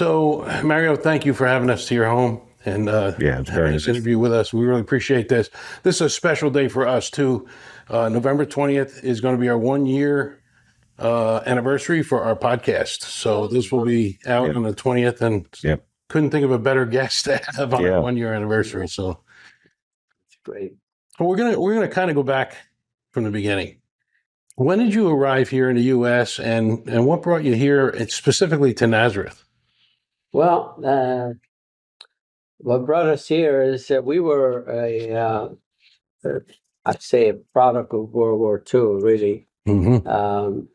So, Mario, thank you for having us to your home and It's having very this nice. interview with us. We really appreciate this. This is a special day for us, too. November 20th is going to be our 1 year anniversary for our podcast. So this will be out Yep. on the 20th, and Yep. couldn't think of a better guest to have on our Yeah. 1 year anniversary. So It's great. we're gonna kind of go back from the beginning. When did you arrive here in the U.S. and what brought you here, and specifically to Nazareth? Well, what brought us here is that we were I'd say, a product of World War II, really. Mm-hmm.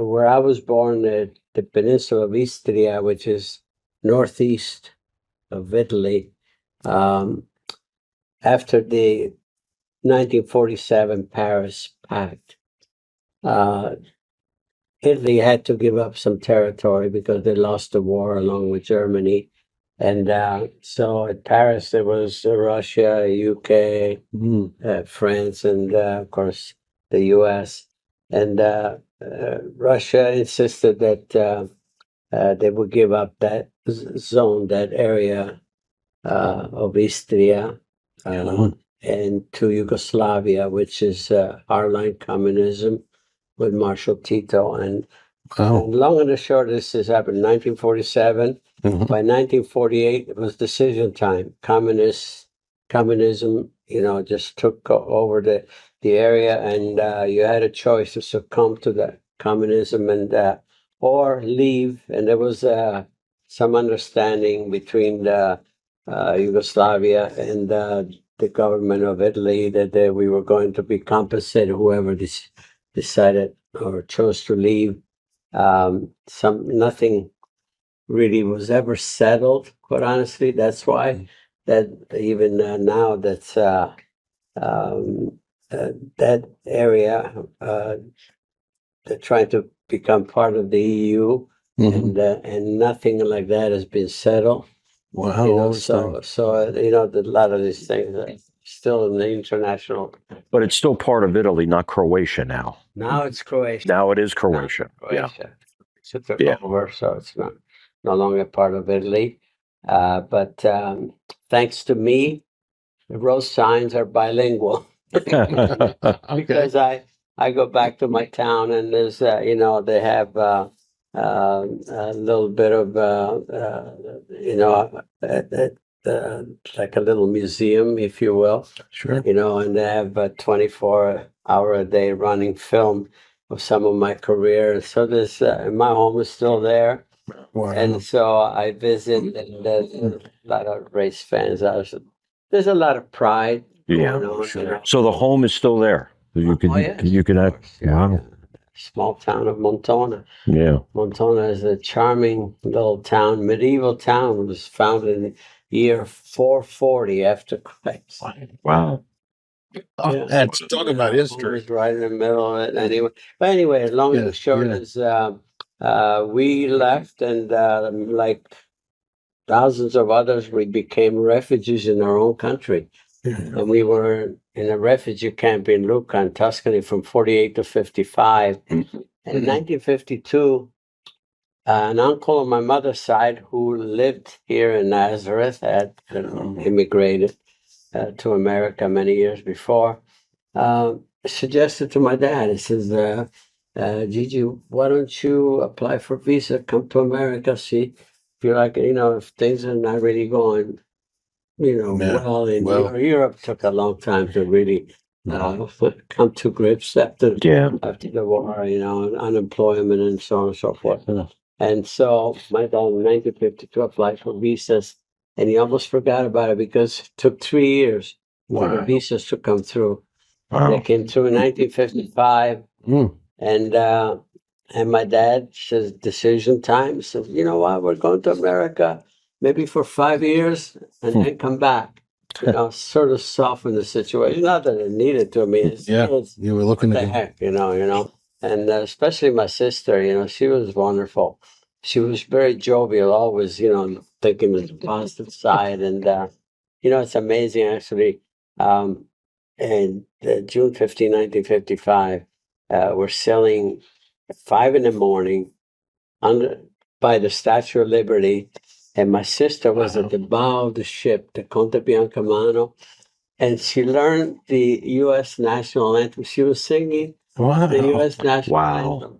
Where I was born, the peninsula of Istria, which is northeast of Italy, um, after the 1947 Paris Pact, uh, Italy had to give up some territory because they lost the war along with Germany. And so at Paris, there was Russia, UK, France, and of course the US. And Russia insisted that they would give up that zone, that area of Istria, and to Yugoslavia, which is hardline communism with Marshal Tito. And long and the short, this has happened in 1947. Mm-hmm. By 1948, it was decision time. Communism, just took over the area, and you had a choice to succumb to the communism and or leave. And there was some understanding between the Yugoslavia and the government of Italy that we were going to be compensated, whoever decided or chose to leave. Nothing really was ever settled, quite honestly. That's why that even now that's that area they're trying to become part of the EU, and nothing like that has been settled. Wow. So a lot of these things are still in the international. But it's still part of Italy, not Croatia now. Now it's Croatia. Now it is Croatia. Croatia. So took Yeah. over, so it's no longer part of Italy. But thanks to me, the road signs are bilingual. Yeah. Because I go back to my town, and there's they have a little bit of like a little museum, if you will. Sure. And they have a 24-hour a day running film of some of my career. So there's my home is still there. Wow. And so I visit, and there's a lot of race fans. There's a lot of pride. Yeah. going on, Sure. So the home is still there. You can. yes, You can. of course, yeah, Wow. yeah. Small town of Montona. Yeah. Montona is a charming little town, medieval town. It was founded in the year 440 after Christ. Wow. Yeah. That's talk about It history. was right in the middle of it. Anyway, long and short is we left, and like thousands of others, we became refugees in our own country. And we were in a refugee camp in Lucca in Tuscany from 48 to 55. And in 1952, an uncle on my mother's side who lived here in Nazareth had immigrated to America many years before, suggested to my dad, he says, Gigi, why don't you apply for a visa, come to America, see if you're like, if things are not really going well in Europe. Took a long time to really come to grips after the war, unemployment and so on and so forth. And so my dad in 1952 applied for visas, and he almost forgot about it because it took 3 years for the visas to come through. They came through in 1955, and my dad says, decision time. He says, you know what, we're going to America maybe for 5 years and then come back. Sort of soften the situation. Not that it needed to. I mean, it's You were looking what at the heck, and especially my sister, she was wonderful. She was very jovial, always, thinking of the positive side. And, it's amazing, actually. And June 15, 1955, we're selling at 5 in the morning by the Statue of Liberty, and my sister was at the bow of the ship, the Conte Biancamano, and she learned the U.S. national anthem. She was singing Wow. the U.S. national Wow. anthem.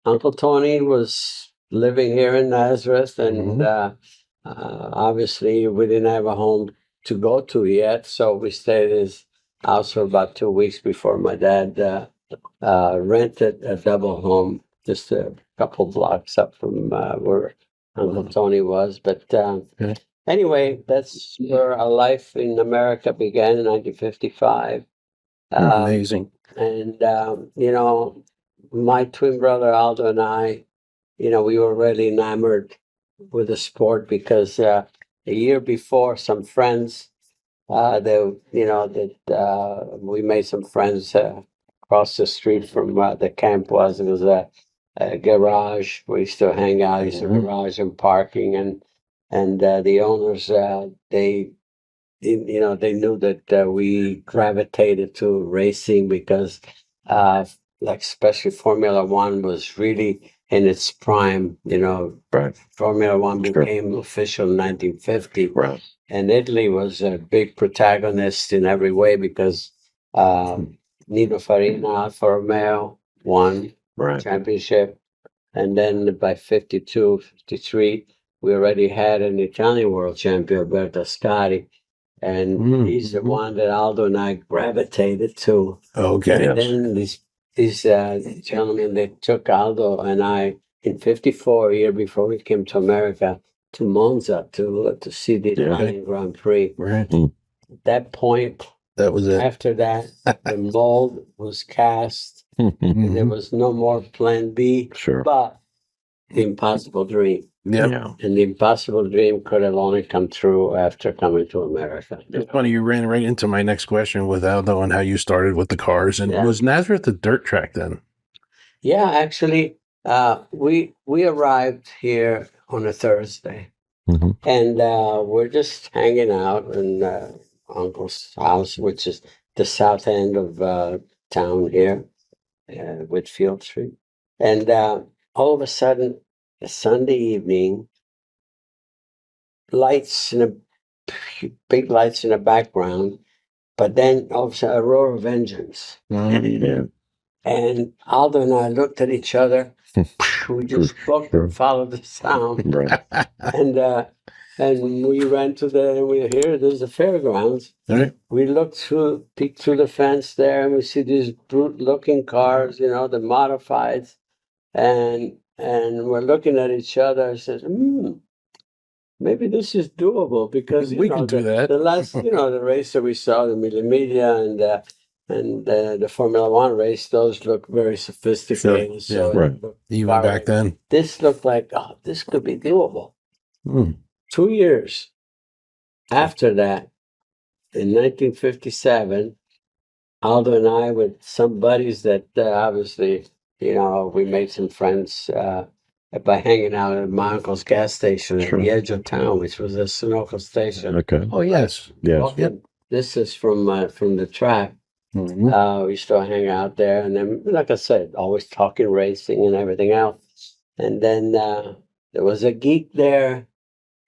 Uncle Tony was living here in Nazareth, and obviously we didn't have a home to go to yet, so we stayed at his house for about 2 weeks before my dad rented a double home just a couple blocks up from where Uncle Tony was. But anyway, that's where our life in America began in 1955. Amazing. And, you know, my twin brother Aldo and I, you know, we were really enamored with the sport because a year before, some friends, we made some friends across the street from the camp was. It was a garage. We used to hang out. Used to garage and parking, and the owners they knew that we gravitated to racing because like especially Formula One was really in its prime. You know, Right. Formula One Sure. became official in 1950. Right. And Italy was a big protagonist in every way because Nino Farina, Alfa Romeo, won Right. championship. And then by 52, 53, we already had an Italian world champion, Alberto Ascari. And he's the one that Aldo and I gravitated to. Okay. And then these gentlemen, they took Aldo and I in 54, a year before we came to America, to Monza to see the Italian Grand Prix. Right. At that point, That was it. after that, the mold was cast. There was no more plan B, Sure. but the impossible dream. Yep. Yeah. And the impossible dream could have only come true after coming to America. It's funny, you ran right into my next question with Aldo and how you started with the cars. And was Nazareth a dirt track then? Yeah, actually, we arrived here on a Thursday, and we're just hanging out in Uncle's house, which is the south end of town here, Whitfield Street. And all of a sudden, a Sunday evening, big lights in the background, but then all of a sudden, a roar of engines. Yeah. And Aldo and I looked at each other. We just booked and followed the sound. Right. And we ran to there's the fairgrounds. Right. We peeked through the fence there, and we see these brute-looking cars, you know, the modifieds. And we're looking at each other and says, maybe this is doable because We can do that. The last, the race that we saw, the Mille Miglia and the Formula One race, those look very sophisticated. Sure. So Right. Even back then. this looked like, this could be doable. 2 years after that, in 1957, Aldo and I, with some buddies that obviously, we made some friends by hanging out at my uncle's gas station at the edge of town, which was a Sunoco station. Okay. Oh, yes. Yes. Yep. This is from the track. We used to hang out there, and then, like I said, always talking racing and everything else. And then there was a geek there.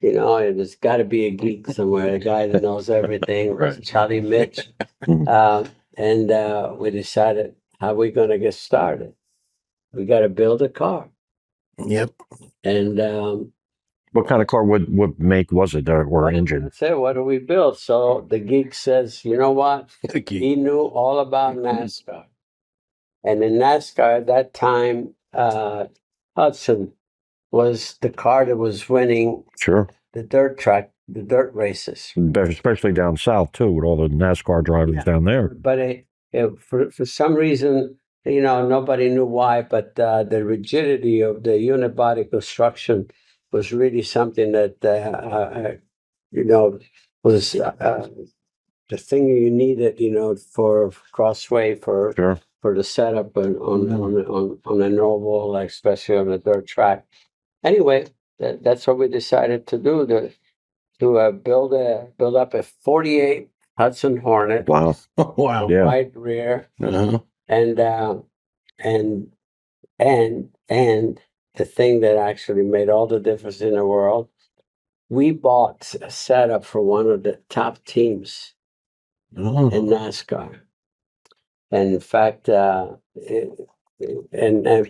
There's got to be a geek somewhere, a guy that knows everything. Right. Charlie Mitch. And we decided, how are we going to get started? We got to build a car. Yep. And What kind of car? What make was it? Or engine? said, what do we build? So the geek says, you know what? Okay. He knew all about NASCAR. And in NASCAR at that time, Hudson was the car that was winning Sure. the dirt races. Especially down south too, with all the NASCAR drivers down there. But for some reason, nobody knew why, but the rigidity of the unibody construction was really something that, was the thing you needed, for Crossway, for the setup on an oval, like especially on a dirt track. Anyway, that's what we decided to do, to build up a 48 Hudson Hornet. Wow. Wow. Yeah. Wide rear. Uh-huh. And the thing that actually made all the difference in the world, we bought a setup for one of the top teams Oh. in NASCAR. And in fact, and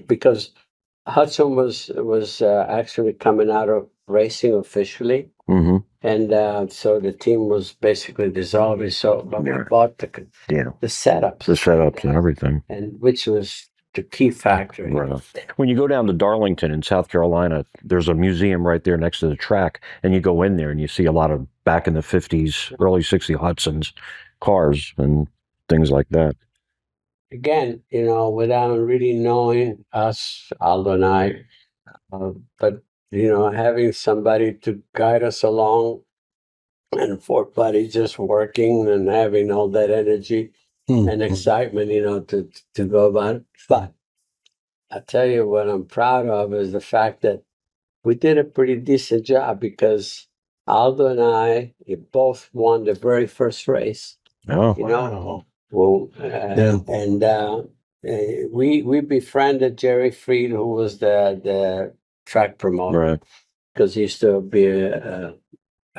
because Hudson was actually coming out of racing officially, Mm-hmm. and so the team was basically dissolving. So, but we bought the setups, The setups and everything. and which was the key factor. Right. When you go down to Darlington in South Carolina, there's a museum right there next to the track, and you go in there and you see a lot of back in the 50s, early 60s Hudson's cars and things like that. Again, without really knowing us, Aldo and I, but having somebody to guide us along, and Fort Buddy just working and having all that energy and excitement, to go about it. But I tell you what I'm proud of is the fact that we did a pretty decent job, because Aldo and I both won the very first race. Oh, Wow. Well, Yeah. and we befriended Jerry Freed, who was the track promoter, right. because he used to be a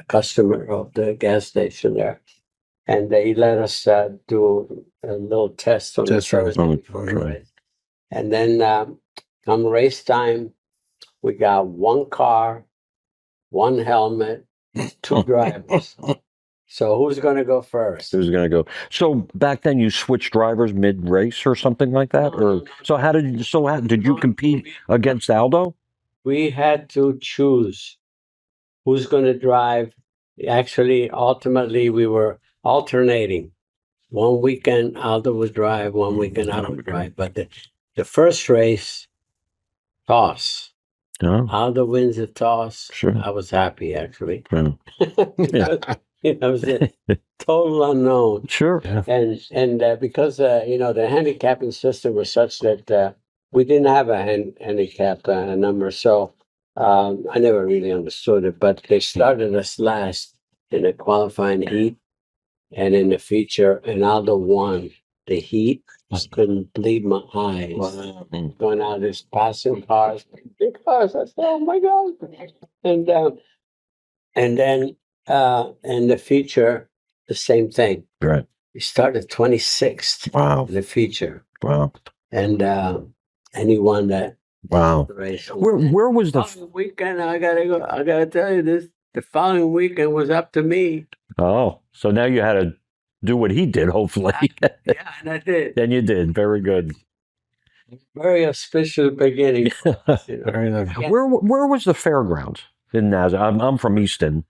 customer of the gas station there, and he let us do a little test on the Test drive. Thursday before the race. And then come race time, we got one car, one helmet, two drivers. So who's going to go first? Who's going to go? So back then you switched drivers mid-race or something like that? Or so how did you compete against Aldo? We had to choose who's going to drive. Actually, ultimately, we were alternating. One weekend Aldo would drive, one weekend I would drive. But the first race, toss. Oh, Aldo wins the toss. Sure. I was happy, actually. yeah. It was a total unknown. Sure. Yeah. And because the handicapping system was such that we didn't have a handicap number, so I never really understood it. But they started us last in the qualifying heat and in the feature, and Aldo won the heat. I couldn't believe my eyes. Wow. Going out, there's passing cars, big cars. I said, "Oh my God!" And then in the feature, the same thing. Right. We started 26th Wow. in the feature, Wow. and he won that Wow. race. Where was the? Following weekend, I gotta tell you this. The following weekend was up to me. Oh, so now you had to do what he did. Hopefully. Yeah, and I did. Then you did. Very good. Very auspicious beginning. Very nice. Yeah. Where was the fairgrounds in Nazareth? I'm from Easton.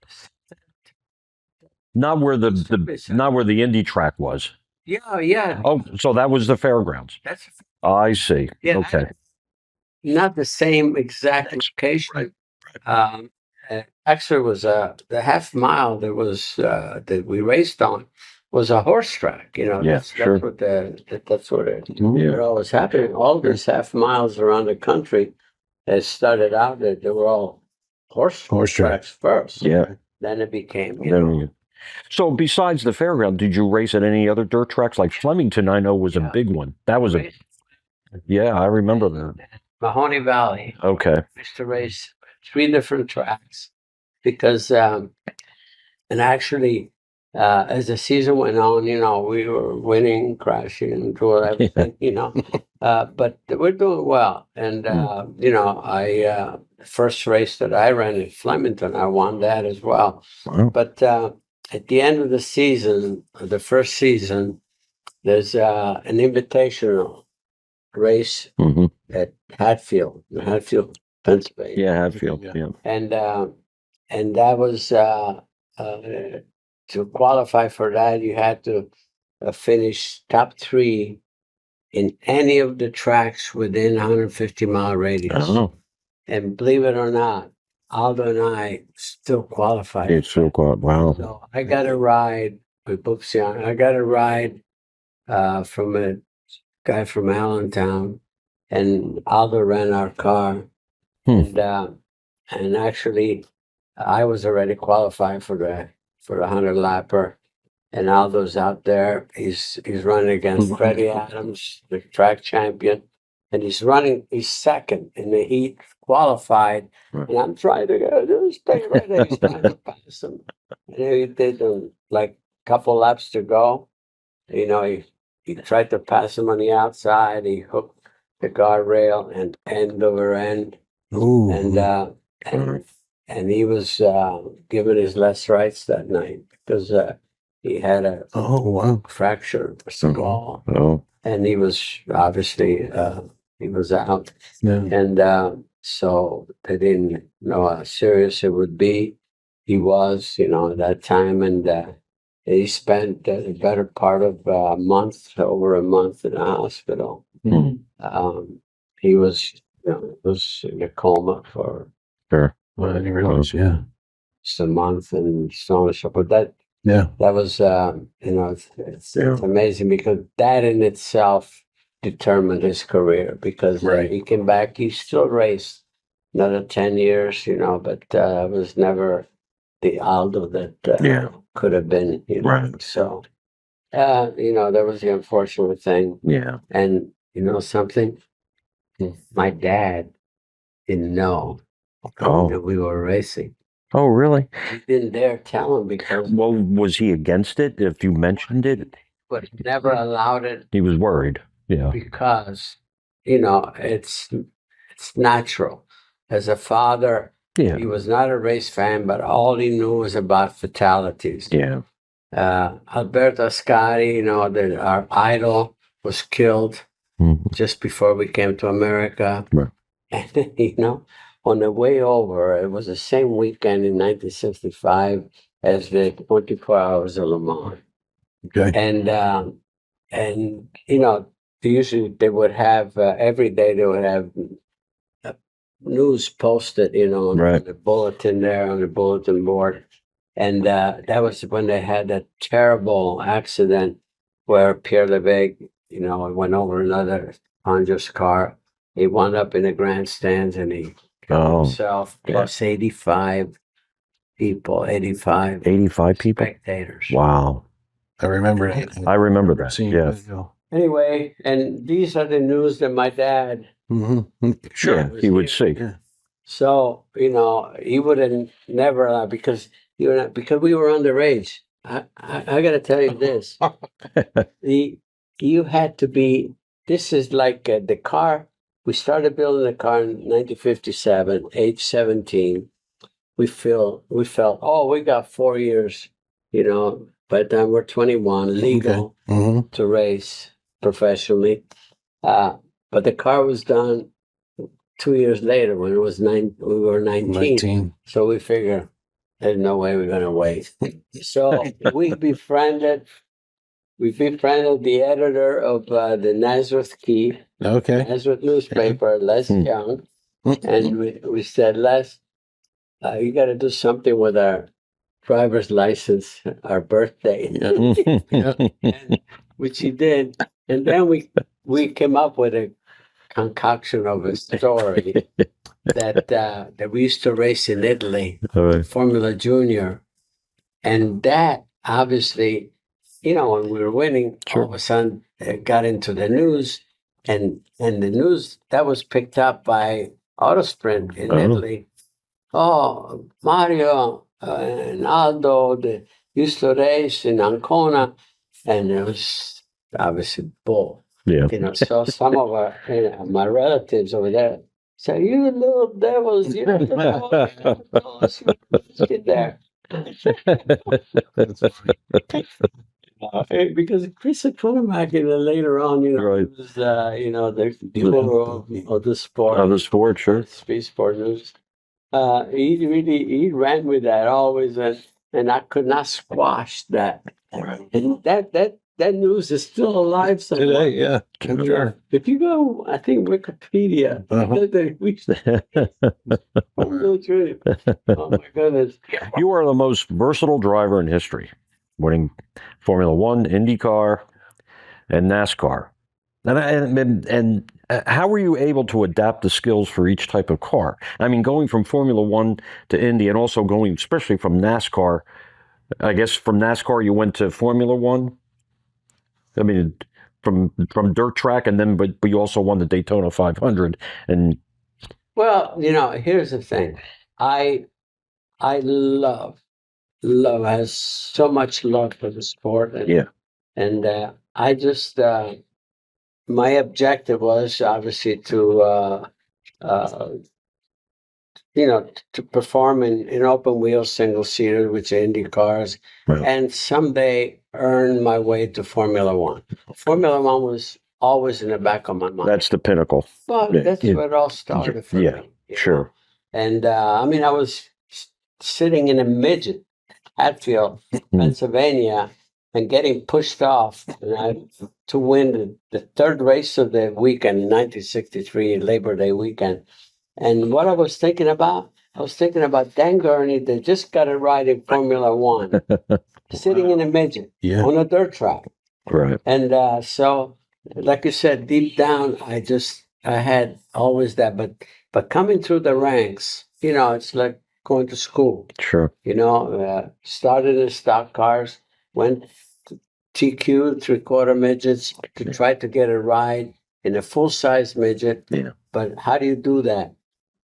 Not where not where the Indy track was. Yeah. Oh, so that was the fairgrounds. That's I see. yeah. Okay. Not the same exact location. Actually, was the half mile that we raced on was a horse track. Yeah, that's sure. what that's what it Yeah. always happened. All these half miles around the country, that started out that they were all horse tracks first. Yeah. Then it became So besides the fairground, did you race at any other dirt tracks? Like Flemington, I know was a big one. That was I remember that. Mahoney Valley. Okay. We used to race 3 different tracks because, and actually, as the season went on, we were winning, crashing, and doing everything, but we're doing well. And, I, the first race that I ran in Flemington, I won that as well. Wow. But at the end of the season, the first season, there's an invitational race at Hatfield, Pennsylvania. Yeah, Hatfield. Yeah. And that was to qualify for that, you had to finish top 3 in any of the tracks within 150-mile radius. Oh. And believe it or not, Aldo and I still qualified. It's so quite wow. So I got a ride with Boopsian. I got a ride from a guy from Allentown, and Aldo ran our car. And actually, I was already qualified for the 100-lapper, and Aldo's out there. He's running against Freddie Adams, the track champion, and he's running. He's second, and he qualified. Right. And I'm trying to go. Stay right there. He's trying to pass him, and he did like a couple laps to go. He tried to pass him on the outside. He hooked the guardrail and end over end, Ooh. and and he was given his last rites that night because he had a Oh, wow. fractured skull, Oh, and he was obviously he was out, Yeah. and so they didn't know how serious it would be. He was, at that time, and he spent the better part of over a month in the hospital. Mhm. He was in a coma for sure. Well, I didn't realize, yeah. just a month and so on and so forth. That Yeah. was it's amazing because that in itself determined his career because Right. he came back. He still raced another 10 years, but was never the Aldo that Yeah. could have been, Right. So, that was the unfortunate thing. Yeah. And something, my dad didn't know Oh. that we were racing. Oh, really? He didn't dare tell him because Well, was he against it if you mentioned it? but never allowed it He was worried. Yeah. because it's natural. As a father, Yeah. he was not a race fan, but all he knew was about fatalities. Yeah. Alberto Ascari, our idol, was killed Mhm. just before we came to America. Right. And on the way over, it was the same weekend in 1965 as the 24 Hours of Le Mans. Okay. And usually they would have every day they would have news posted, on Right. the bulletin there on the bulletin board, and that was when they had that terrible accident where Pierre Levesque, went over another Honda's car. He wound up in the grandstands and he killed himself. yeah. Plus 85 people, 85 85 people? spectators. Wow. I remember it. I remember that. Seeing Yeah. video. Anyway, and these are the news that my dad Sure. Yeah, he would see. Yeah. So he would have never allowed because we were underage. I got to tell you this: you had to be. This is like the car. We started building the car in 1957, age 17. We felt, oh, we got 4 years. By the time we're 21, legal Mhm. to race professionally. But the car was done 2 years later when it was we were 19. 19. So we figure there's no way we're gonna wait. So we befriended the editor of the Nazareth Key, Okay. Nazareth newspaper, Les Young, and we said, Les, you got to do something with our driver's license, our birthday, and, which he did, and then we came up with a concoction of a story that we used to race in Italy, All right. Formula Junior, and that obviously, when we were winning, all of a sudden it got into the news, and the news that was picked up by Autosprint in Italy. Oh, Mario and Aldo, they used to race in Ancona, and it was obviously bull. Yeah. So some of my relatives over there say, "You little devils, you know, get there." Because Chris Kulimak, later on, Right. was the guru of the sport, Other sport, sure. Speed Sport News. He ran with that always, and I could not squash that. And that news is still alive somewhere. Today, yeah. Sure. If you go, I think Wikipedia, oh my goodness. You are the most versatile driver in history, winning Formula One, IndyCar, and NASCAR. And how were you able to adapt the skills for each type of car? I mean, going from Formula One to Indy, and also going, especially from NASCAR. I guess from NASCAR you went to Formula One. I mean, from dirt track, and then but you also won the Daytona 500, and Well, here's the thing. I love has so much love for the sport, and I just my objective was obviously to uh, to perform in open wheel single seater, which are Indy cars, Right. and someday earn my way to Formula One. Formula One was always in the back of my mind. that's the pinnacle. Well, that's where it all started for me. Sure. Know? And I mean, I was sitting in a midget Hatfield, Pennsylvania, and getting pushed off to win the third race of the weekend in 1963, Labor Day weekend. And what I was thinking about Dan Gurney that just got a ride in Formula One, sitting in a midget on a dirt track. Right. And so, like you said, deep down, I had always that. But coming through the ranks, it's like going to school. Sure. Started in stock cars, went to TQ, 3/4 midgets, to try to get a ride in a full-size midget. Yeah. But how do you do that?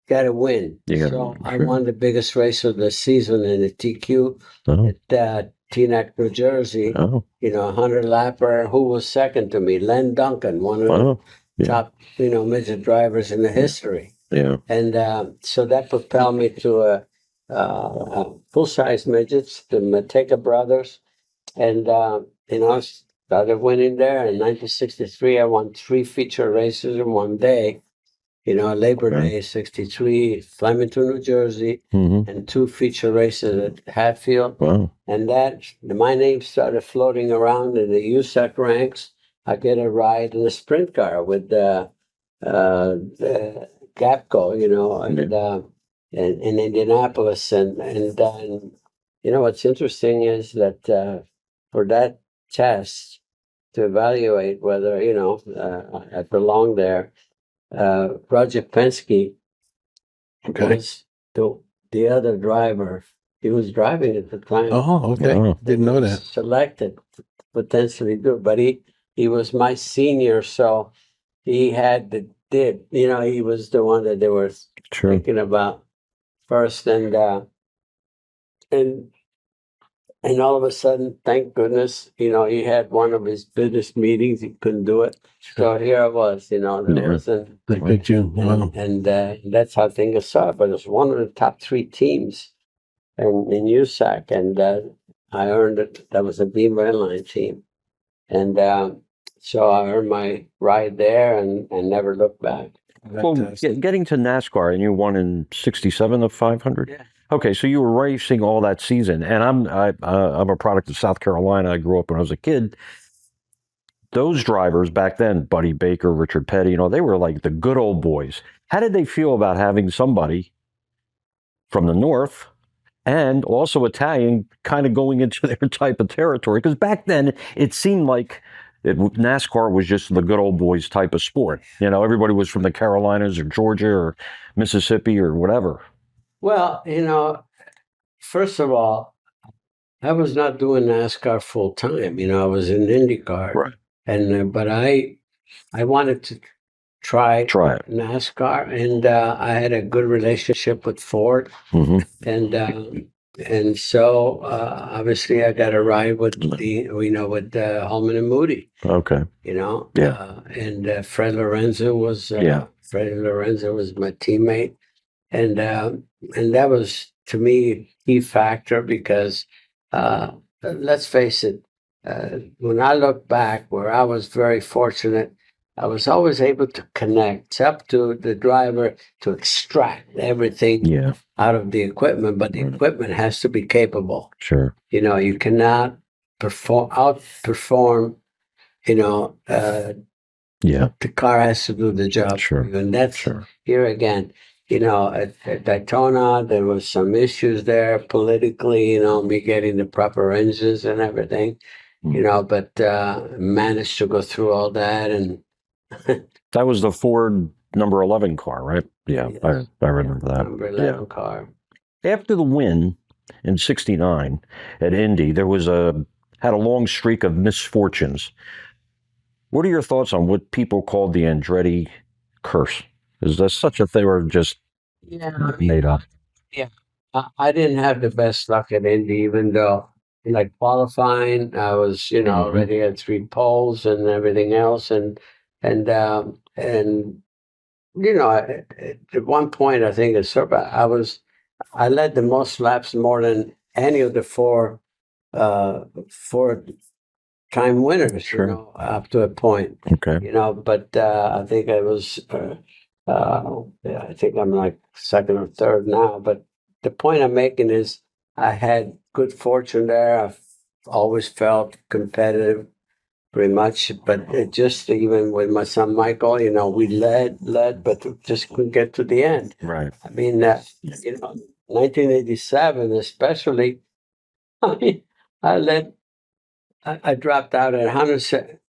Got to win. I won the biggest race of the season in the TQ at Teaneck, New Jersey. 100-lapper. Who was second to me? Len Duncan, one of the top, midget drivers in the history. Yeah. And so that propelled me to full-size midgets, the Mateka brothers, and started winning there. In 1963, I won 3 feature races in one day. Labor Day, 63, Flemington, New Jersey, and 2 feature races at Hatfield. Wow. And my name started floating around in the USAC ranks. I get a ride in a sprint car with the Gapco, in Indianapolis. And what's interesting is that for that test to evaluate whether, I belong there, Roger Penske was the other driver. He was driving at the time. Oh, okay. Didn't know that. Selected to potentially do it, but he was my senior, so he had the dib. He was the one that they were thinking about first, and all of a sudden, thank goodness, he had one of his business meetings. He couldn't do it. So here I was, they picked you. Wow. And that's how things started. But it was one of the top 3 teams in USAC. And I earned it. That was a Beam Redline team. And so I earned my ride there and never looked back. Well, getting to NASCAR, and you won in 67 of 500? Yeah. Okay, so you were racing all that season, and I'm a product of South Carolina. I grew up when I was a kid. Those drivers back then, Buddy Baker, Richard Petty, they were like the good old boys. How did they feel about having somebody from the North and also Italian kind of going into their type of territory? Because back then, it seemed like NASCAR was just the good old boys type of sport. Everybody was from the Carolinas or Georgia or Mississippi or whatever. Well, first of all, I was not doing NASCAR full time. I was in IndyCar, right? And but I wanted to try it. NASCAR, and I had a good relationship with Ford, and so obviously I got a ride with Holman and Moody. Okay. And Fred Lorenzo was my teammate. And that was, to me, a key factor because, let's face it, when I look back, where I was very fortunate, I was always able to connect. It's up to the driver to extract everything out of the equipment, but the equipment has to be capable. Sure. You cannot outperform, the car has to do the job. Sure. And that's here again. At Daytona, there was some issues there politically, me getting the proper engines and everything, but managed to go through all that. And that was the Ford number 11 car, right? Yeah, yes. I remember that. Number 11 car. After the win in 69 at Indy, there was had a long streak of misfortunes. What are your thoughts on what people call the Andretti curse? Is that such a thing, or just made up? Yeah, I didn't have the best luck at Indy, even though like qualifying, I was already at 3 poles and everything else, and at one point I think I led the most laps more than any of the four time winners, Sure. up to a point, Okay. but I think yeah, I think I'm like second or third now. But the point I'm making is I had good fortune there. I've always felt competitive pretty much, but it just even with my son Michael, we led, but just couldn't get to the end. Right. I mean, 1987 especially, I mean, I led I dropped out at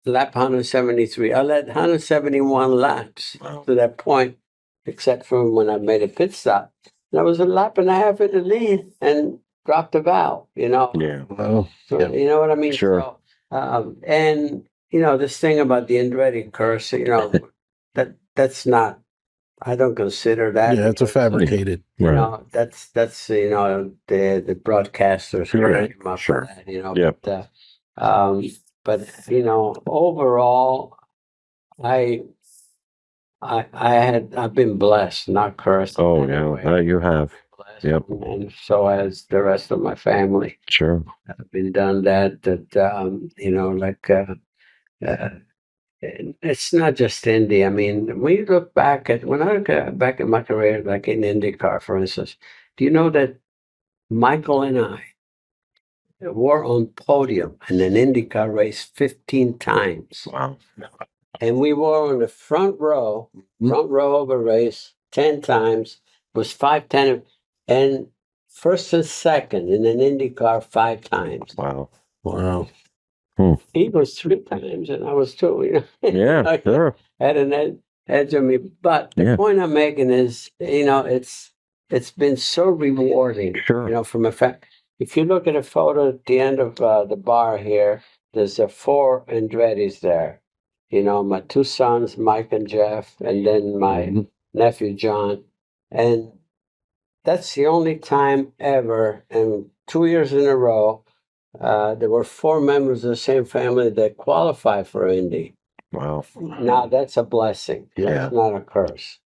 lap 173. I led 171 laps to that point, except for when I made a pit stop. And I was a lap and a half in the lead and dropped the valve, Yeah. Well, So, yeah. you know what I mean? Sure. So, and, this thing about the Andretti curse, that's not, I don't consider that. Yeah, it's a because, fabricated. Right. that's the broadcasters Right. came up Sure. with that, Yep. but overall, I I've been blessed, not cursed. in Oh any yeah, way. you have. Blessed, Yep. and so has the rest of my family. Sure. I've been done that uh, it's not just Indy. I mean, when you look back when I look back at my career, like in IndyCar, for instance, do you know that Michael and I were on podium in an IndyCar race 15 times? Wow. And we were on the front row of a race 10 times, was 5-10, and first and second in an IndyCar 5 times. Wow. Wow. He was 3 times and I was 2. Yeah. Sure. Had an edge on me. But the Yeah. point I'm making is, it's been so rewarding. Sure. From a fact, if you look at a photo at the end of the bar here, there's 4 Andrettis there. My 2 sons, Mike and Jeff, and then my nephew John, and that's the only time ever, and 2 years in a row, there were 4 members of the same family that qualified for Indy. Wow. Now that's a blessing. That's not a curse,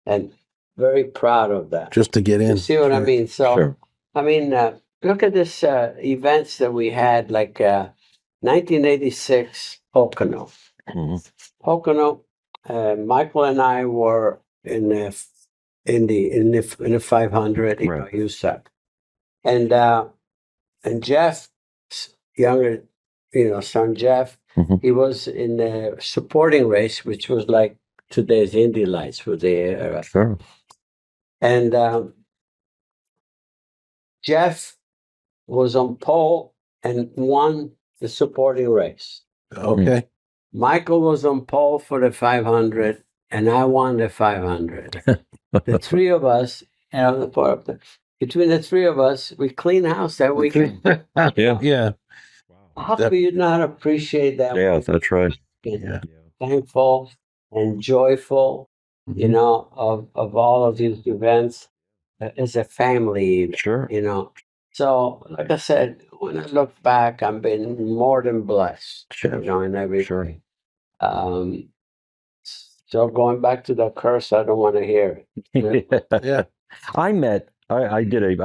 and very proud of that. Just to get in. You see what I mean? So, Sure. I mean, look at this events that we had, like 1986 Pocono. Pocono, Michael and I were in the 500, Right. USAC, and Jeff's younger, son Jeff, he was in the supporting race, which was like today's Indy Lights for the Sure. and Jeff was on pole and won the supporting race. Okay. Michael was on pole for the 500, and I won the 500. The 3 of us, between the 3 of us, we cleaned house that weekend. Yeah. Yeah. How could you not appreciate that? Yeah, that's right. Yeah. Thankful and joyful, of all of these events as a family. Sure. So, like I said, when I look back, I've been more than blessed. Sure. In every Sure. way. So going back to that curse, I don't want to hear it. Yeah. I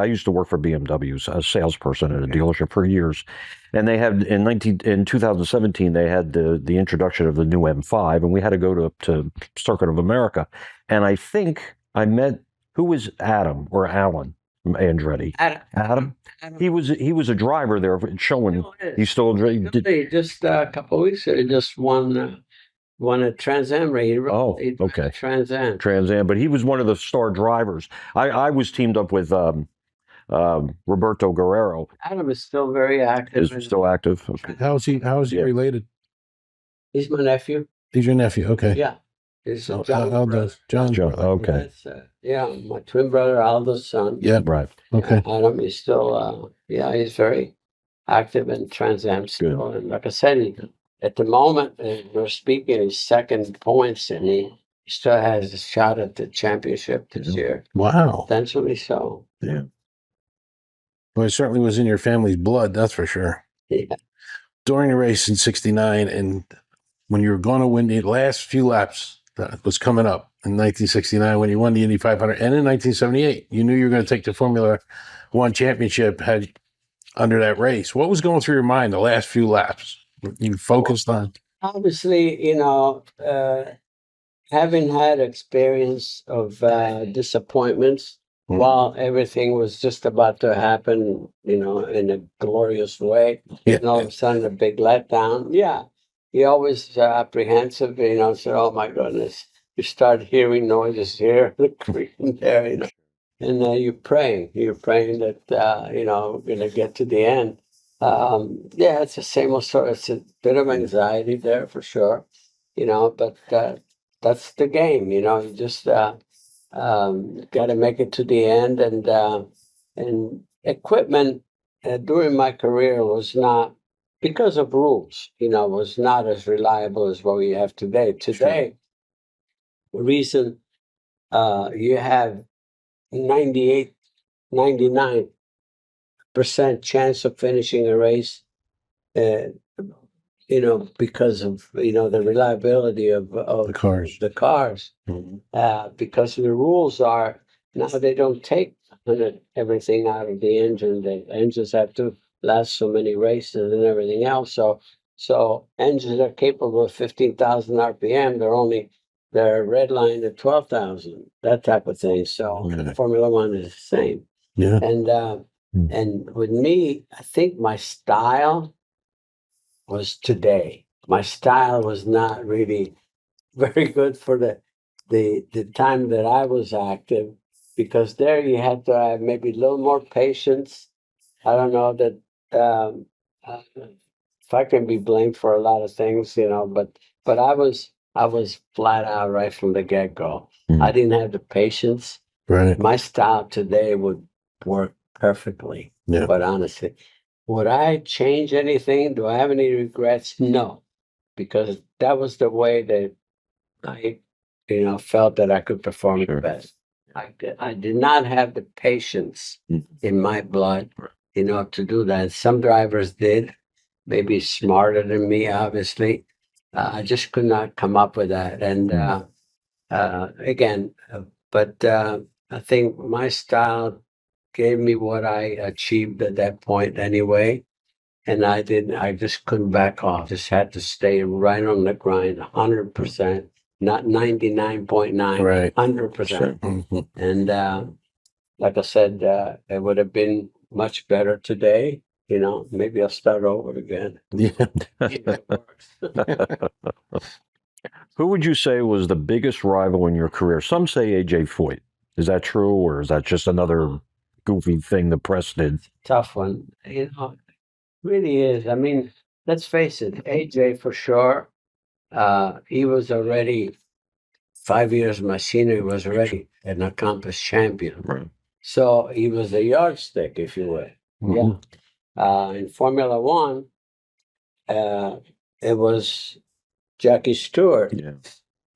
used to work for BMW as a salesperson at a dealership for years. And they had in 2017, they had the introduction of the new M5, and we had to go to Circuit of America. And I think I met, who was Adam or Alan Andretti? Adam. He was a driver there showing. He's still Just a couple of weeks ago, he just won a Trans Am race. Okay. Trans Am. Trans Am, but he was one of the star drivers. I was teamed up with Roberto Guerrero. Adam is still very active. Is still active. Okay. How is he related? He's my nephew. He's your nephew. Okay. Yeah. He's So John's Aldo's John's brother. Okay. That's, my twin brother Aldo's son. Yeah. Right. Okay. Adam is still, he's very active in Trans Am still. And like I said, at the moment, we're speaking, he's second points, and he still has a shot at the championship this year. Wow. Potentially so. Yeah. Well, it certainly was in your family's blood, that's for sure. Yeah. During the race in '69, and when you were going to win the last few laps that was coming up in 1969, when you won the Indy 500, and in 1978, you knew you were going to take the Formula One championship under that race. What was going through your mind the last few laps? You focused on? Obviously, having had experience of disappointments while everything was just about to happen, in a glorious way, Yeah. and all of a sudden a big letdown. Yeah, you're always apprehensive, say, oh my goodness, you start hearing noises here, creaking there, and you're praying that, we're going to get to the end. Yeah, it's the same old story. It's a bit of anxiety there for sure, but that's the game, you just got to make it to the end. And equipment during my career was not, because of rules, was not as reliable as what we have today. Today, the reason you have 98, 99% chance of finishing a race, uh, because of the reliability of The cars. the cars. Because the rules are now they don't take everything out of the engine. The engines have to last so many races and everything else. So engines are capable of 15,000 RPM. They're redlined at 12,000. That type of thing. So Okay. Formula One is the same. Yeah. And with me, I think my style was today. My style was not really very good for the time that I was active, because there you had to have maybe a little more patience. I don't know that if I can be blamed for a lot of things, but I was flat out right from the get go. I didn't have the patience. Right. My style today would work perfectly. Yeah. But honestly, would I change anything? Do I have any regrets? No, because that was the way that I, felt that I could perform the Sure. best. I did not have the patience in my blood, to do that. Some drivers did, maybe smarter than me, obviously. I just could not come up with that. And again, but I think my style gave me what I achieved at that point anyway. And I just couldn't back off. Just had to stay right on the grind, 100%, not 99.9, Right. 100%. Mhm. And like I said, it would have been much better today. Maybe I'll start over again. Yeah. If it works. Who would you say was the biggest rival in your career? Some say AJ Foyt. Is that true, or is that just another goofy thing the press did? Tough one. Really is. I mean, let's face it, AJ for sure. He was already 5 years my senior. He was already an accomplished champion. Right. So he was a yardstick, if you will. Mhm. Yeah. In Formula One, it was Jackie Stewart. Yeah.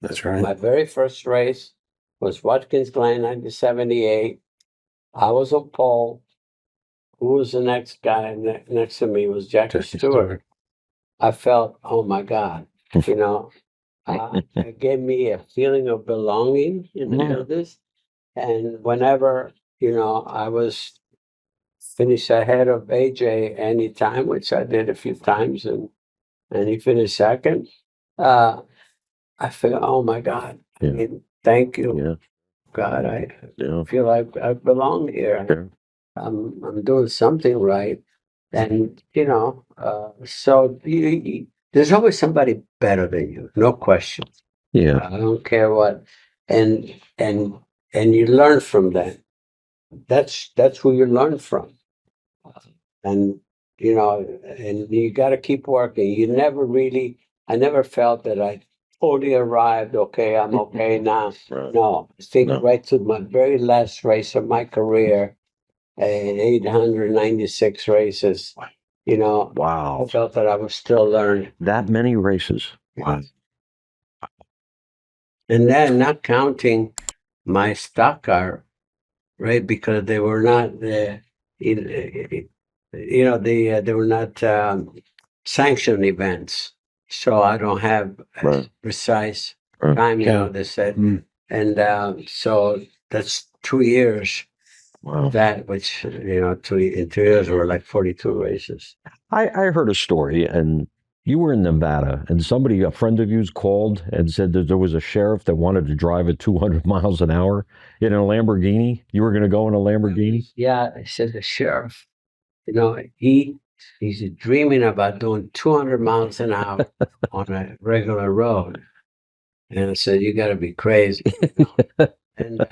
That's right. My very first race was Watkins Glen, 1978. I was on pole. Who was the next guy next to me? Was Jackie Stewart. I felt, oh my God, it gave me a feeling of belonging in this. And whenever, I was finished ahead of AJ anytime, which I did a few times, and he finished second, I feel, oh my God, I Yeah. mean, thank you, Yeah. God. I Yeah. feel like I belong here. Sure. I'm doing something right. And, so there's always somebody better than you, no question. Yeah. I don't care what. And and and you learn from them. That's who you learn from. And and you got to keep working. I never felt that I totally arrived. Okay, I'm okay now. Right. No, I think No. right to my very last race of my career, 896 races. You know, I Wow. felt that I was still learning. That many races. Wow. And then not counting my stock car, right? Because they were not they were not sanctioned events, so I don't have a Right. precise Right. time. Count. They said, Mm. and so that's 2 years. Wow. That which in 2 years were like 42 races. I heard a story, and you were in Nevada, and a friend of yours, called and said that there was a sheriff that wanted to drive at 200 miles an hour in a Lamborghini. You were going to go in a Lamborghini? Yeah, I said the sheriff. He's dreaming about doing 200 miles an hour on a regular road. And I said, you got to be crazy. And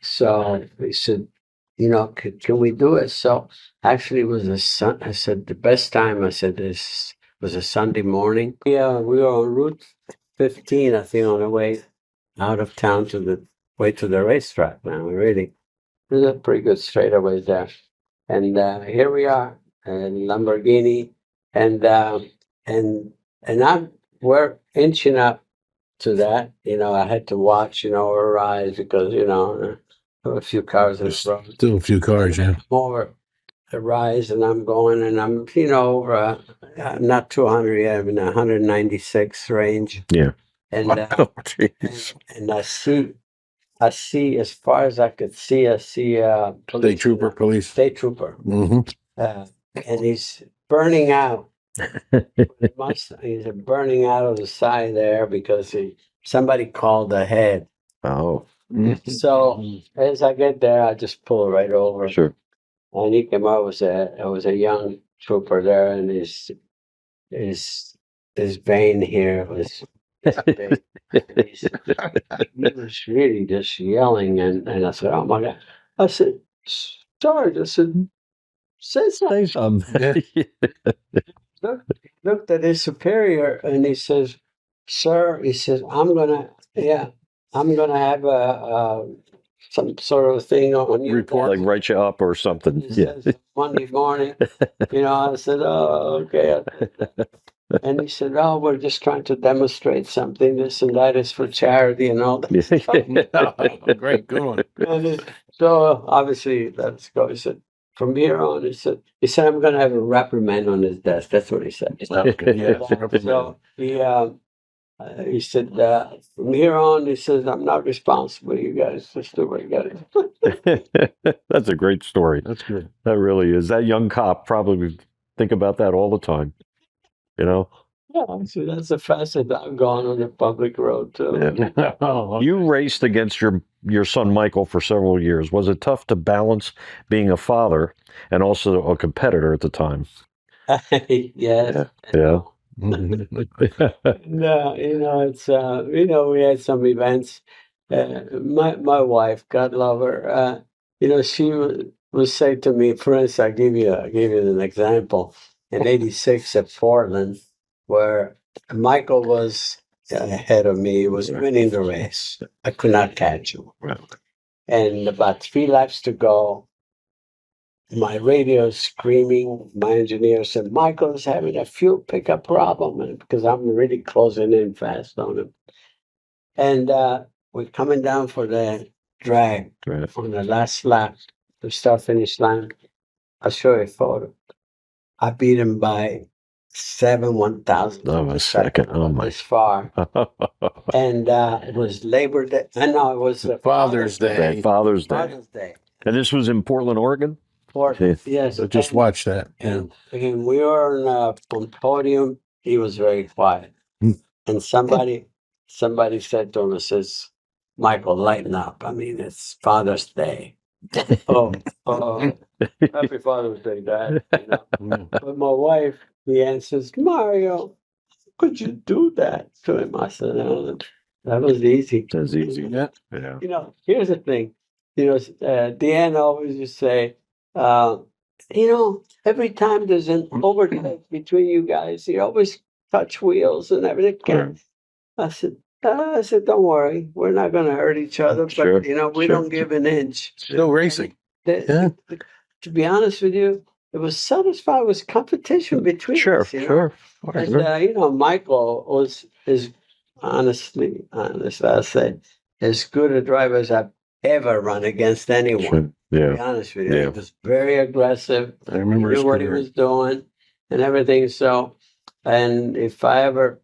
so he said, can we do it? So actually, it was I said, the best time, I said, this was a Sunday morning. Yeah, we were on Route 15, I think, on the way out of town to the way to the racetrack now, really. There's a pretty good straightaway there. And here we are, in Lamborghini, and and we're inching up to that. I had to watch, our rise because there were a few cars in the road. Still a few cars, yeah. More a rise, and I'm going, and I'm over not 200 yet, I'm in 196 range. Yeah. And Oh, jeez. and I see as far as I could see. I see State trooper, police. state trooper, Mm-hmm. and he's burning out. He's burning out of the side there because somebody called ahead. Oh, So as I get there, I just pull right over. sure. And he came out. It was a young trooper there, and his vein here was big. He was really just yelling, and I said, "Oh my God!" I said, "Sarge," I said, "Say something." Say something. Looked at his superior, and he says, "Sir," he says, I'm gonna have a some sort of thing on you." Report. Like write you up or something. He Yeah. says Monday morning. I said, "Oh, okay." And he said, "Oh, we're just trying to demonstrate something. This and that is for charity and all that." Oh, great, good one. And so obviously that's go. He said, "From here on," he said, "I'm going to have a reprimand on his desk." That's what he said. Okay, yeah, So he said, "From here on," he says, "I'm not responsible. You guys just do what you got to do." That's a great story. That's good. That really is. That young cop probably would think about that all the time. Yeah, so that's a facet I've gone on the public road too. Yeah. Oh, You raced against your son Michael for several years. Was it tough to balance being a father and also a competitor at the time? Yes. Yeah. No, it's we had some events. My wife, God love her, she would say to me, for instance, I give you an example in '86 at Portland, where Michael was ahead of me, was winning the race. I could not catch him, and about 3 laps to go. My radio is screaming. My engineer said, "Michael is having a fuel pickup problem," and because I'm really closing in fast on him. And we're coming down for the drag Right. on the last lap, the start finish line. I'll show you a photo. I beat him by 1/thousand. Oh, a second. Oh, my. This far. And it was Labor Day. I know it was Father's Day. Father's Day. Father's Day. And this was in Portland, Oregon? Yes. So just watch that. Yeah. And we were on podium. He was very quiet. And somebody said to him, says, "Michael, lighten up. I mean, it's Father's Day." Oh, happy Father's Day, Dad. But my wife, the answers, "Mario, could you do that to him?" I said, "No, that was easy." That's easy. Yeah. Yeah. Here's the thing. Deanne always used to say, every time there's an overtake between you guys, you always touch wheels and everything. I said, "Don't worry, we're not going to hurt each other, but Sure, we sure. don't give an inch." Still racing. Yeah. To be honest with you, it was satisfying. It was competition between Sure, us, you know. sure. And Michael is honest, I'll say, as good a driver as I've ever run against anyone. Sure. To be Yeah. honest with you, Yeah. he was very aggressive. I remember He his knew what he career. was doing and everything. So, and if I ever,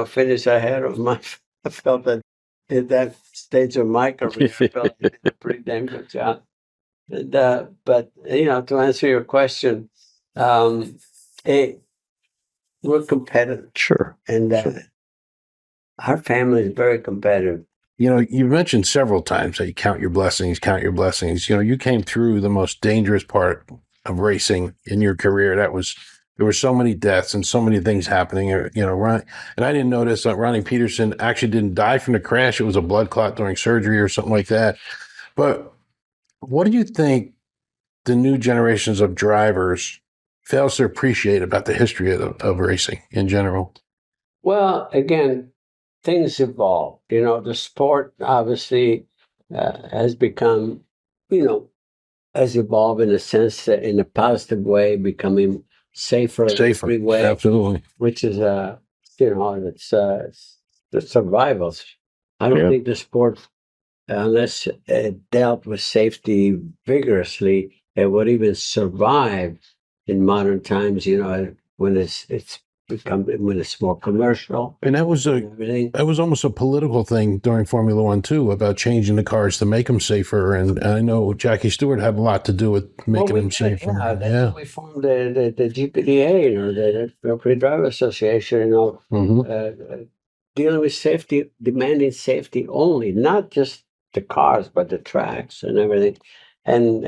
finish ahead of my, I felt that at that stage of my career, I felt he did a pretty damn good job. And, but to answer your question, hey, we're competitive, Sure. and our family is very competitive. You mentioned several times that you count your blessings, count your blessings. You came through the most dangerous part of racing in your career. There were so many deaths and so many things happening. And I didn't notice that Ronnie Peterson actually didn't die from the crash. It was a blood clot during surgery or something like that. But what do you think the new generations of drivers fails to appreciate about the history of racing in general? Well, again, things evolve. The sport obviously has become, has evolved in a sense that in a positive way, becoming safer in every way, Absolutely. which is it's the survivals. I don't Yeah. think the sport, unless it dealt with safety vigorously, it would even survive in modern times. When it's become, when it's more commercial And that was and everything. that was almost a political thing during Formula One too, about changing the cars to make them safer. And I know Jackie Stewart had a lot to do with making them safer. Yeah, that's why we formed the GPDA, the Grand Prix Driver Association. Mhm. Dealing with safety, demanding safety only, not just the cars, but the tracks and everything. And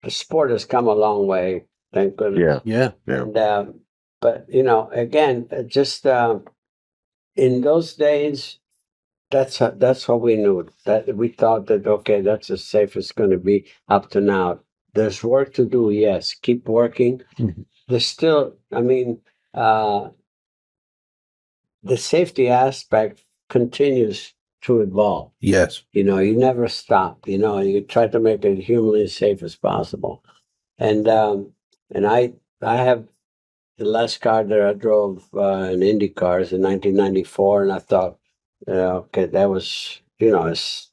the sport has come a long way, thank goodness. Yeah. Yeah. Yeah. And but again, just in those days, that's what we knew. That we thought that okay, that's as safe as going to be up to now. There's work to do. Yes, keep working. Mhm. There's still, the safety aspect continues to evolve. Yes. You never stop. You try to make it humanly as safe as possible. And I have the last car that I drove in Indy cars in 1994, and I thought, okay, that was it's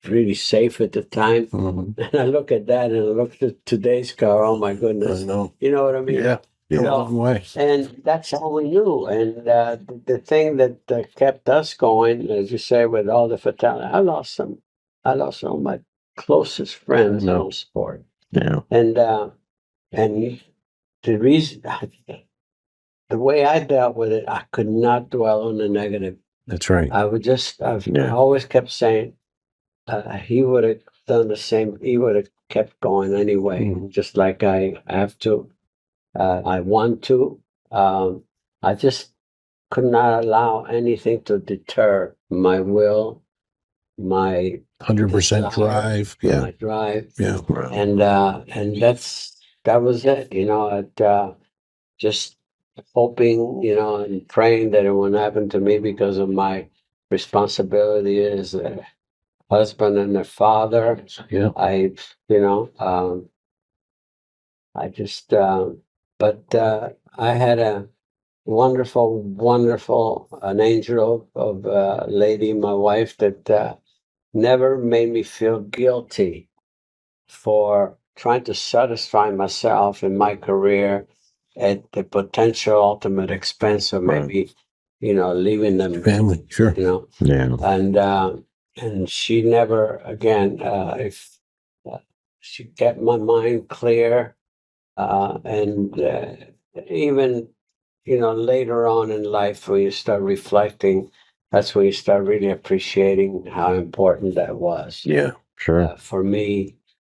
really safe at the time. Mhm. And I look at that, and I look at today's car. Oh my goodness! I know. You know what I mean? Yeah. Yeah. A long way. And that's all we knew. And the thing that kept us going, as you say, with all the fatalities, I lost some of my closest friends in the sport. Yeah. And the reason, the way I dealt with it, I could not dwell on the negative. That's right. I would I Yeah. always kept saying, he would have done the same. He would have kept going anyway, Mhm. just like I have to. I want to. I just could not allow anything to deter my will, my 100% desire, drive. Yeah. my drive, Yeah. and that was it. Just hoping, and praying that it wouldn't happen to me because of my responsibility as a husband and a father. Yeah. I just, but I had a wonderful, an angel of a lady, my wife, that never made me feel guilty for trying to satisfy myself in my career at the potential ultimate expense of Right. maybe, leaving them, Family. Sure. Yeah. and she never, again, if she kept my mind clear, and even later on in life when you start reflecting, that's when you start really appreciating how important that was. Yeah. Sure. For me,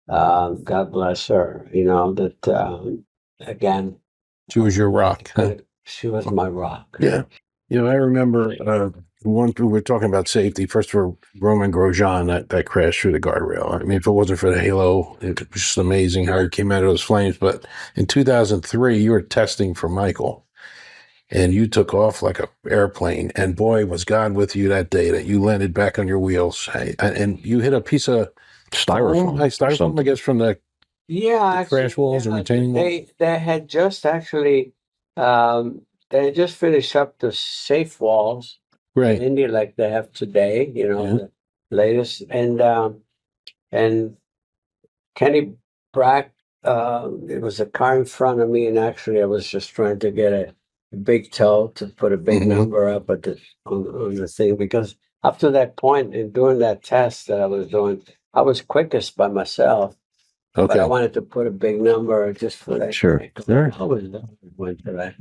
God bless her, that again, She was your rock. Huh? she was my rock. Yeah. I remember one, we were talking about safety. First for Roman Grosjean, that crashed through the guardrail. I mean, if it wasn't for the halo, it was just amazing how he came out of those flames. But in 2003, you were testing for Michael, and you took off like an airplane. And boy, was God with you that day that you landed back on your wheels. And you hit a piece of Styrofoam. styrofoam, I guess, from the Yeah, The crash walls and retaining walls? they had just actually they had just finished up the safe walls in Right. India like they have today, you know, Yeah. the latest. And Kenny Brack, it was a car in front of me, and actually I was just trying to get a big toe to put a big Mhm. number up at on the thing, because up to that point in doing that test that I was doing, I was quickest by myself. But I Okay. wanted to put a big number just for that. Sure. Sure. I always went to that.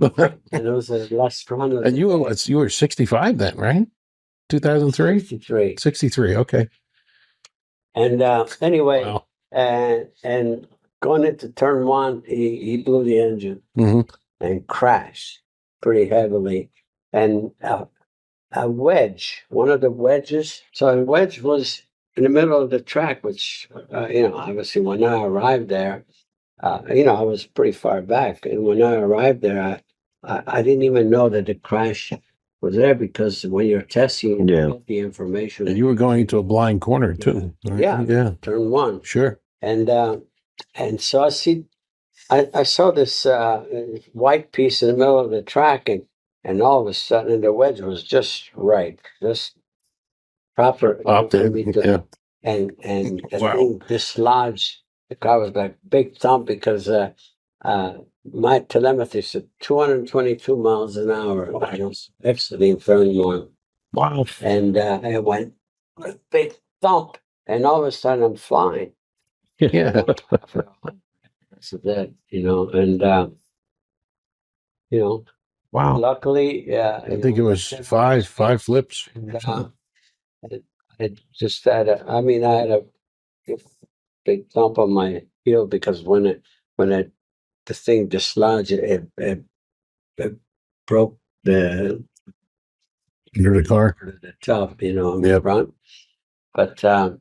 And it was the last run of And the day. you were 65 then, right? 2003? 63. 63. Okay. And anyway, Wow. and going into turn one, he blew the engine Hmm. and crashed pretty heavily. And a wedge, one of the wedges. So a wedge was in the middle of the track, which, obviously when I arrived there, I was pretty far back. And when I arrived there, I didn't even know that the crash was there, because when you're testing, you Yeah. get the information. And you were going into a blind corner too. Right? Yeah. Yeah. Turn one. Sure. And so I saw this white piece in the middle of the track, and all of a sudden the wedge was just right, just proper Up for there. me to, Yeah. and the Wow. thing dislodged. The car was like big thump, because my telemetry said 222 miles an hour. I was exiting turn one, Wow. and I went a big thump, and all of a sudden I'm flying. Yeah. So that, and Wow. luckily, I think it was five flips. And, I just had I had a big thump on my heel, because when the thing dislodged, it broke Under the car. the top, in Yep. front. But other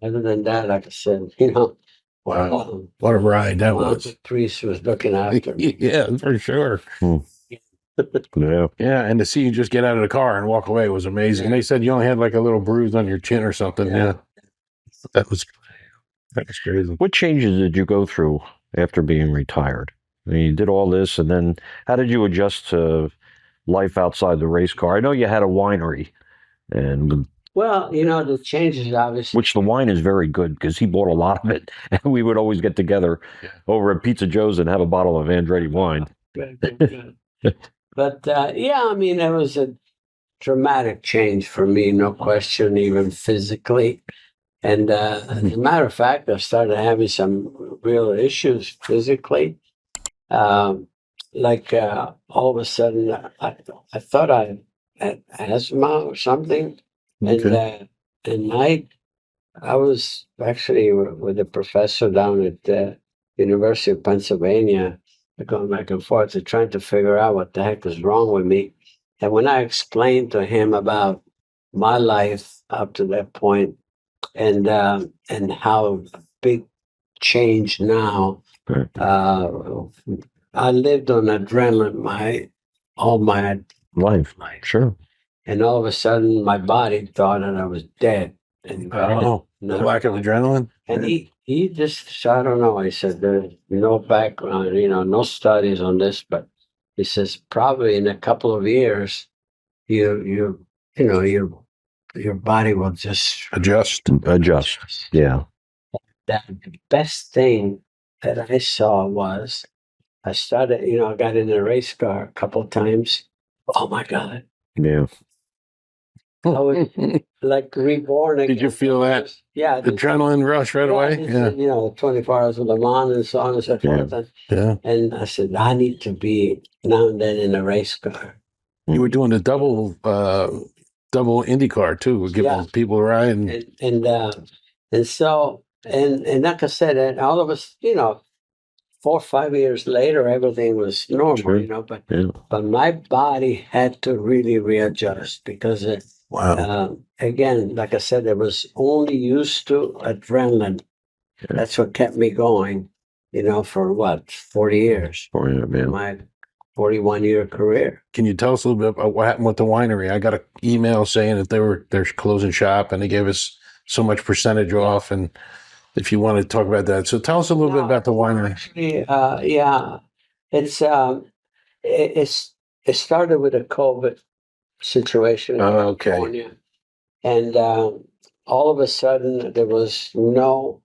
than that, like I said, Wow. What a ride that was. the priest was looking after me. Yeah, for sure. Yeah. Yeah, and to see you just get out of the car and walk away was amazing. And they said you only had like a little bruise on your chin or something. Yeah. That was crazy. What changes did you go through after being retired? I mean, you did all this, and then how did you adjust to life outside the race car? I know you had a winery, and Well, the changes, obviously. which the wine is very good because he bought a lot of it, and we would always get together over at Pizza Joe's and have a bottle of Andretti wine. Good. But it was a dramatic change for me, no question, even physically. And as a matter of fact, I started having some real issues physically. All of a sudden, I thought I had asthma or something, and I was actually with a professor down at the University of Pennsylvania, going back and forth to trying to figure out what the heck was wrong with me. And when I explained to him about my life up to that point, and how big change now, Right. I lived on adrenaline all my Life, life, sure. and all of a sudden my body thought that I was dead. And Oh, the lack of adrenaline. And he just, I don't know. He said there's no background, no studies on this, but he says probably in a couple of years, your body will just Adjust. Adjust. Yeah. That the best thing that I saw was I started, I got in a race car a couple of times. Oh my God. Yeah. I was like reborn again. Did you feel that? Yeah. Adrenaline rush right away? Yeah. 24 hours of Le Mans and so on and so forth. Yeah. And I said, I need to be now and then in a race car. You were doing the double IndyCar too, giving people a ride. And so, like I said, and all of us, 4 or 5 years later, everything was normal, Sure. but my body had to really readjust, because again, like I said, I was only used to adrenaline. Yeah. That's what kept me going, for what, 40 years, my 41-year career. Can you tell us a little bit about what happened with the winery? I got an email saying that they're closing shop and they gave us so much percentage off, and if you want to talk about that. So tell us a little bit about the winery. Actually, yeah, it's it started with a COVID situation in Okay. California, and all of a sudden there was no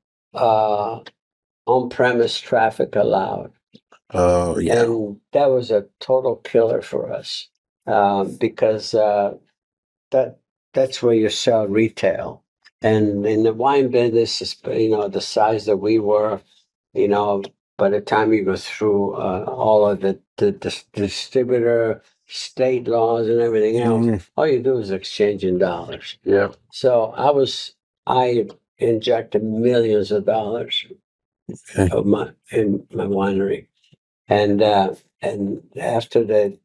on-premise traffic allowed. Oh, yeah. And that was a total killer for us because that that's where you sell retail. And in the wine business, the size that we were, you know, by the time you go through all of the distributor, state laws, and everything else, Mhm. all you do is exchange in dollars. Yeah. So I injected millions of dollars Okay. in my winery, and after the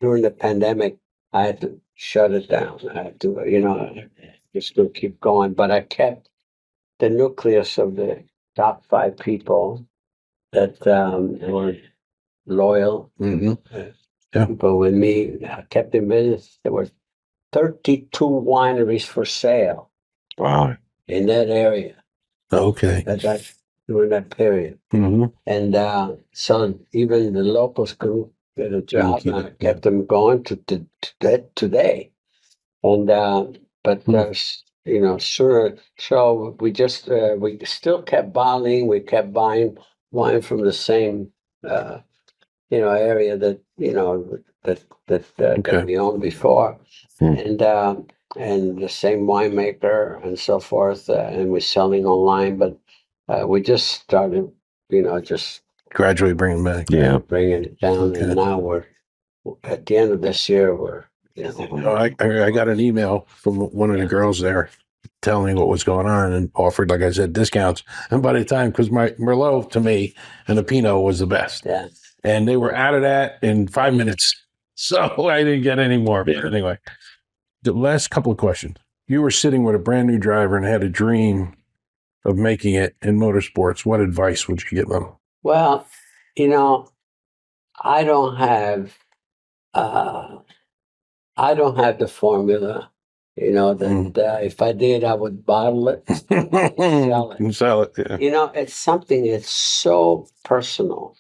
during the pandemic, I had to shut it down. I had to, just to keep going, but I kept the nucleus of the top 5 people that were loyal Hmm. Yeah. people with me. I kept in business. There were 32 wineries for sale Wow. in that area Okay. at that during that period. Hmm. And so even the locals could get a job, keep and I it, kept them going to that today. And but sooner. So we still kept bottling. We kept buying wine from the same area that Okay. we owned before, Hmm. and the same winemaker and so forth. And we're selling online, but we just started, just Gradually bring them back. Yeah. bringing it down, Okay. and now we're at the end of this year. We're Oh, I got an email from one of the girls there telling me what was going on and offered, like I said, discounts. And by the time, because my Merlot to me and the Pinot was the best, yeah. and they were out of that in 5 minutes. So I didn't get any more. But anyway, the last couple of questions. You were sitting with a brand new driver and had a dream of making it in motorsports. What advice would you give them? Well, I don't have uh, I don't have the formula. That if I did, I would bottle it, sell it. And sell it. Yeah. It's something that's so personal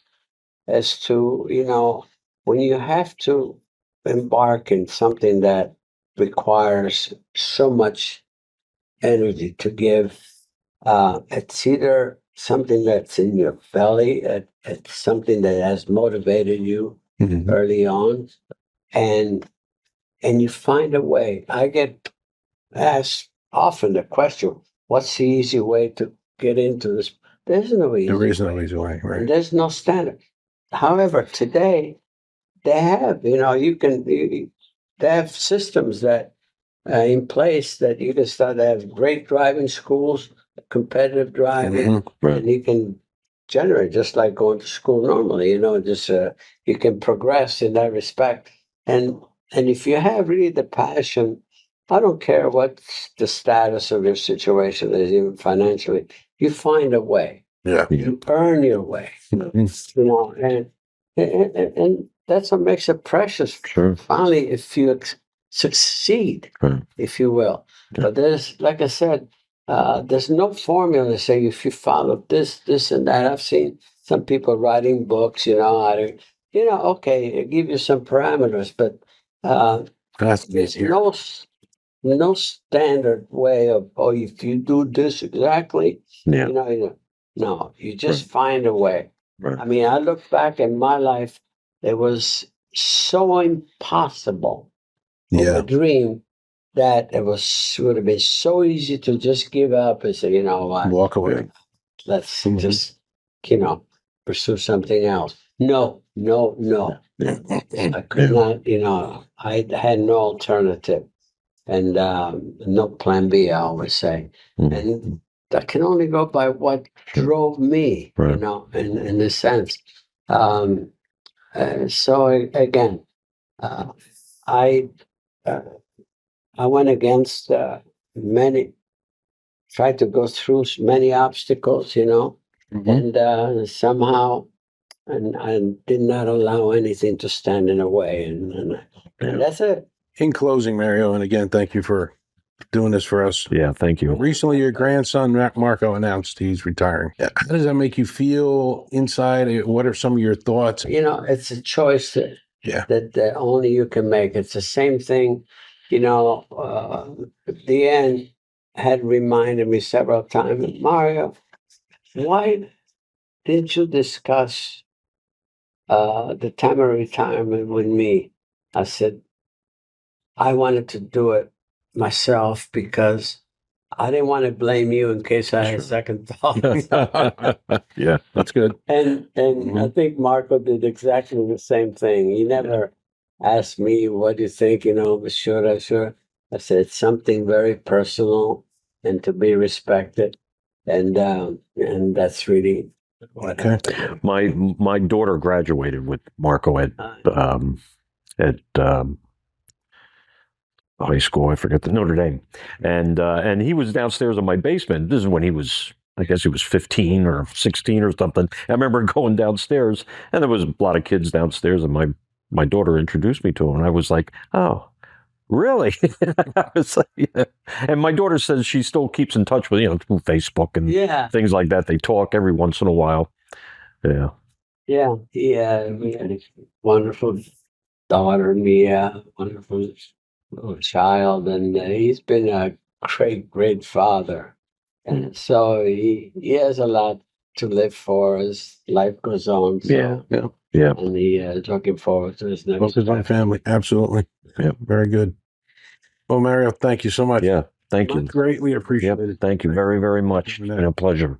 as to when you have to embark in something that requires so much energy to give. It's either something that's in your belly, it's something that has motivated you Mhm. early on, and you find a way. I get asked often the question, "What's the easy way to get into this?" There's no easy There is way, no easy way, and right? there's no standard. However, today they have, they have systems that in place that you can start to have great driving schools, competitive driving, Mhm. Right. and you can generate just like going to school normally. Just you can progress in that respect. And if you have really the passion, I don't care what the status of your situation is, even financially, you find a way. Yeah. You earn your way. Mhm. And that's what makes it precious. Sure. Finally, if you succeed, Right. if you will. Yeah. But there's, like I said, there's no formula to say if you follow this, and that. I've seen some people writing books, okay, give you some parameters, but That's there's easier. no standard way of, oh, if you do this exactly, Yeah. no, you just find a way. Right. I mean, I look back in my life, it was so impossible of Yeah. a dream that would have been so easy to just give up and say, what, Walk away. let's Mhm. just, pursue something else. No. Yeah. I could not, I had no alternative and no plan B, I always say. Mhm. And I can only go by what drove me, Right. in this sense. Um, again, uh, I uh, I went against many, tried to go through many obstacles, Mhm. and somehow, and I did not allow anything to stand in the way, and Yeah. that's it. In closing, Mario, and again, thank you for doing this for us. Yeah, thank you. Recently, your grandson, Marco, announced he's retiring. How does that make you feel inside? What are some of your thoughts? It's a choice that only you can make. It's the same thing, the end had reminded me several times, Mario, why didn't you discuss the time of retirement with me? I said, I wanted to do it myself because I didn't want to blame you in case I had second thoughts. Yeah, that's good. And I think Marco did exactly the same thing. He never asked me, what do you think, should I, sure. I said, it's something very personal and to be respected. And that's really what happened. My daughter graduated with Marco at high school. I forget the Notre Dame, and he was downstairs in my basement. This is when he was, I guess he was 15 or 16 or something. I remember going downstairs, and there was a lot of kids downstairs, and my daughter introduced me to him, and I was like, oh. Really? I was like, yeah. And my daughter says she still keeps in touch with, through Facebook and things like that. They talk every once in a while. Yeah. Yeah. We had a wonderful daughter, Mia, wonderful little child, and he's been a great father. And so he has a lot to live for as life goes on. So, yeah. And he is looking forward to his next. Focus on family. Absolutely. Yeah. Very good. Well, Mario, thank you so much. Yeah. Thank you. Greatly appreciated. Thank you very, very much. It's been a pleasure.